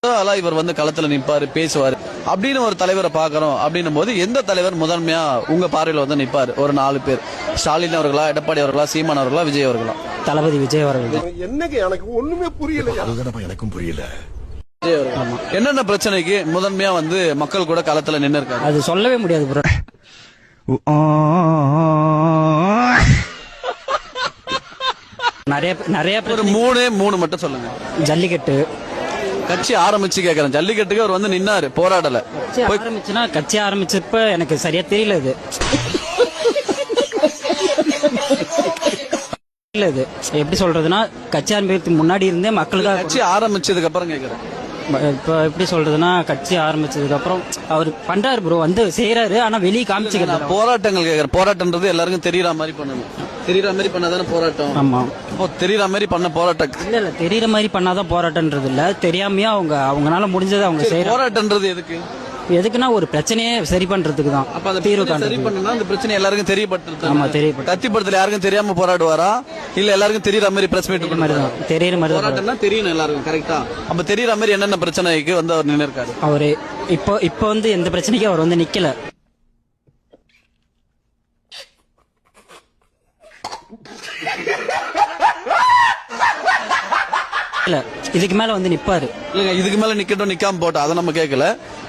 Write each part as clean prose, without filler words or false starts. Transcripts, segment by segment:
இவர் வந்து களத்துல நிப்பாரு, பேசுவாரு அப்படின்னு ஒரு தலைவரை பாக்குறோம். அப்படின்னும் போது எந்த தலைவர் முதன்மையா உங்க பார்வையில வந்து நிப்பாரு? ஒரு 4 பேர். ஸ்டாலின் அவர்களா, எடப்பாடி அவர்களா, சீமான் அவர்களா, விஜய் அவர்களா? தளபதி விஜய் அவர்கள். என்னங்க எனக்கு ஒண்ணுமே புரியல. அதுதானப்பா எனக்கும் புரியல. என்னென்ன பிரச்சனைக்கு முதன்மையா வந்து மக்கள் கூட களத்துல நின்று இருக்காங்க? அது சொல்லவே முடியாது ப்ரோ. நிறைய ஒரு 3 மட்டும் சொல்லுங்க. ஜல்லிக்கட்டு. கட்சி ஆரம்பிச்சு கேக்குறேன். ஜல்லிக்கட்டுக்கு அவர் வந்து நின்னாரு, போராடல. கட்சி ஆரம்பிச்சப்ப எனக்கு சரியா தெரியல இது. இது எப்படி சொல்றதுன்னா, கட்சி ஆரம்பிக்கிறதுக்கு முன்னாடி இருந்தே மக்களுக்காக. கட்சி ஆரம்பிச்சதுக்கு அப்புறம் கேக்குறேன். இப்ப எப்படி சொல்றதுன்னா, கட்சி ஆரம்பிச்சதுக்கு அப்புறம் அவர் பண்றாரு ப்ரோ, வந்து செய்யறாரு. ஆனா வெளியே காமிச்சுக்கிறாரு. போராட்டங்கள் கேக்குறேன். போராட்டம்ன்றது எல்லாருக்கும் தெரியற மாதிரி பண்ணணும். தெரியற மாதிரி பண்ணாதானே போராட்டம். ஆமா, இப்போ தெரியற மாதிரி பண்ண போராட்டம் இல்ல தெரியற மாதிரி பண்ணாதான் போராட்டம்ன்றது இல்ல. தெரியாமையா அவங்கனால முடிஞ்சதை அவங்க செய்யற போராட்டம்ன்றது எதுக்குன்னா ஒரு பிரச்சனையே சரி பண்றதுக்கு தான். அப்ப அந்த தீர்வு சரி பண்ணனும்னா அந்த பிரச்சனை எல்லாருக்கும் தெரியப்படுத்துறது. ஆமா, தெரியப்படுத்து. கத்திப்படுத்தல யாருக்கும் தெரியாம போராடுவாரா, இல்ல எல்லாருக்கும் தெரியற மாதிரி பிரஸ் மீட் மாதிரி தான். தெரியற மாதிரி போராட்டம்னா தெரியணும் எல்லாருக்கும். கரெக்ட்டா? அப்ப தெரியற மாதிரி என்னென்ன பிரச்சனைக்கு வந்து அவர் நின்னு இருக்காரு? அவரு இப்போ வந்து எந்த பிரச்சனைக்கு அவர் வந்து நிக்கல. இல்ல இதுக்கு மேல வந்து நிப்பாரு. இல்லங்க, இதுக்கு மேல நிக்கட்டும், நிக்காம போட்டோம், அதை நம்ம கேட்கல.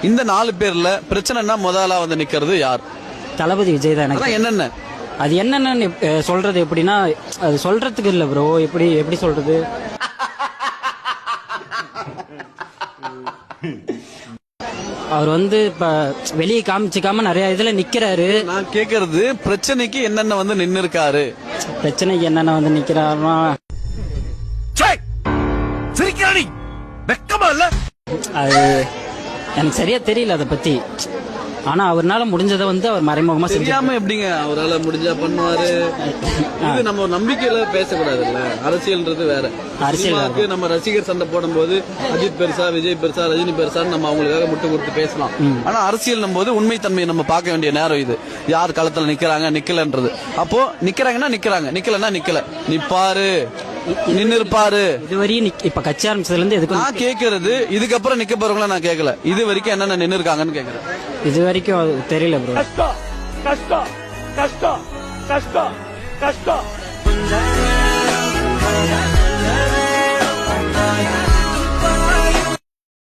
இந்த 4 பேர்ல பிரச்சனைனா முதலா வந்து நிக்கிறது யார்? தளபதி விஜய் தான். எனக்கு என்னென்ன அது என்னன்னு சொல்றது எப்படின்னா, அது சொல்றதுக்கு இல்ல ப்ரோ. எப்படி சொல்றது, அவர் வந்து இப்ப வெளியே காமிச்சுக்காம நிறைய இதுல நிக்கிறாரு. நான் கேக்குறது பிரச்சனைக்கு என்னென்ன வந்து நின்னு இருக்காரு. பிரச்சனைக்கு என்னென்ன வந்து நிக்கிறாருன்னா, அது எனக்கு சரியா தெரியல அதை பத்தி. ஆனா அவர்னால முடிஞ்சதை வந்து அவர் மறைமுகமா தெரியாம எப்படிங்க அவரால் முடிஞ்சா பண்ணுவாரு? இது நம்ம ஒரு நம்பிக்கையில பேசக்கூடாதுல்ல. அரசியல்ன்றது வேற. அரசியலுக்கு நம்ம ரசிகர் சண்டை போடும் போது அஜித் பெருசா, விஜய் பெருசா, ரஜினி பெருசா நம்ம அவங்களுக்காக முட்டு கொடுத்து பேசலாம். ஆனா அரசியல் போது உண்மை தன்மையை நம்ம பார்க்க வேண்டிய நேரம் இது. யார் களத்துல நிக்கிறாங்க, நிக்கலன்றது. அப்போ நிக்கிறாங்கன்னா நிக்கிறாங்க, நிக்கலன்னா நிக்கல. நிப்பாரு, நின்னு இருப்பாரு. இதுவரையும் இப்ப கட்சி ஆரம்பிச்சதுல இருந்து எதுக்கு நான் கேக்குறது, இதுக்கப்புறம் நிக்க போறவங்கள நான் கேட்கல. இது வரைக்கும் என்னென்ன நின்னு இருக்காங்கன்னு கேக்குறேன். இது வரைக்கும் தெரியல ப்ரோ. கஷ்டம் கஷ்டம் கஷ்டம் கஷ்டம் கஷ்டம்.